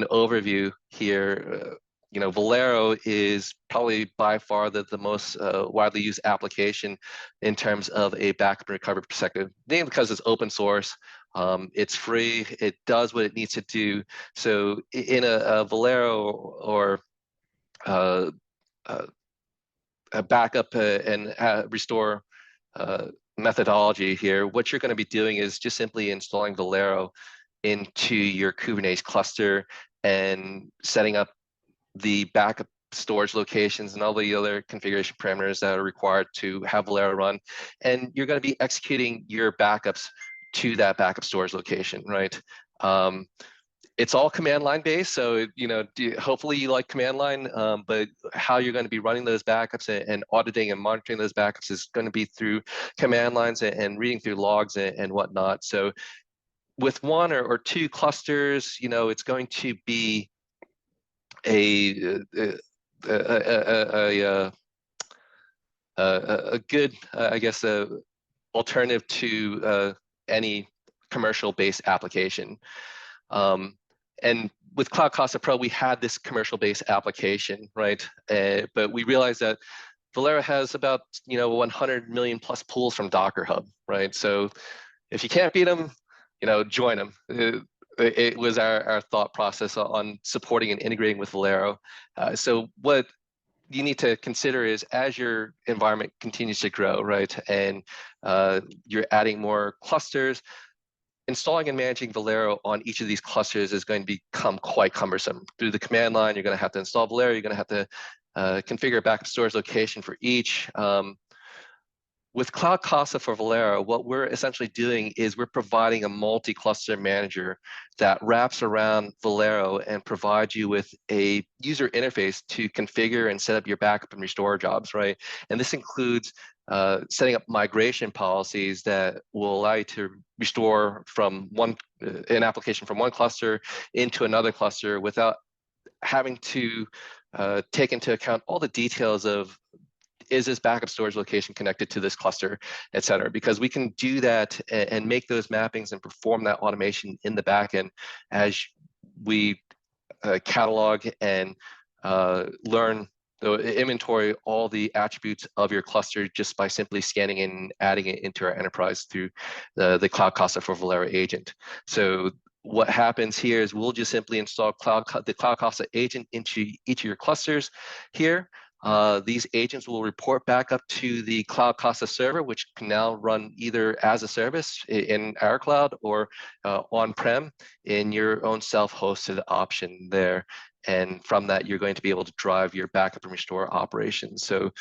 an overview here, Velero is probably by far the most widely used application in terms of a backup and recovery perspective, mainly because it's open source. It's free. It does what it needs to do. So in a Velero or uh, uh, a backup and restore methodology here, what you're going to be doing is just simply installing Velero into your Kubernetes cluster and setting up the backup storage locations and all the other configuration parameters that are required to have Velero run. And you're going to be executing your backups to that backup storage location, right? It's all command line based, so hopefully you like command line, but how you're going to be running those backups and auditing and monitoring those backups is going to be through command lines and reading through logs and whatnot. So with one or two clusters, it's going to be a good, I guess, alternative to any commercial-based application. And with Cloud Casa Pro, we had this commercial-based application, right? But we realized that Velero has about 100 million plus pools from Docker Hub, right? So if you can't beat them, join them. It was our thought process on supporting and integrating with Velero. So what you need to consider is as your environment continues to grow, right, and you're adding more clusters, installing and managing Velero on each of these clusters is going to become quite cumbersome. Through the command line, you're going to have to install Velero, you're going to have to configure a backup storage location for each. With Cloud Casa for Velero, what we're essentially doing is we're providing a multi-cluster manager that wraps around Velero and provides you with a user interface to configure and set up your backup and restore jobs, right? And this includes setting up migration policies that will allow you to restore from an application from one cluster into another cluster without having to take into account all the details of, is this backup storage location connected to this cluster, et cetera, because we can do that and make those mappings and perform that automation in the backend as we catalog and learn the inventory, all the attributes of your cluster just by simply scanning and adding it into our enterprise through the Cloud Casa for Velero agent. So what happens here is we'll just simply install the Cloud Casa agent into each of your clusters here. These agents will report back up to the Cloud Casa server, which can now run either as a service in our cloud or on-prem in your own self-hosted option there. And from that, you're going to be able to drive your backup and restore operations. So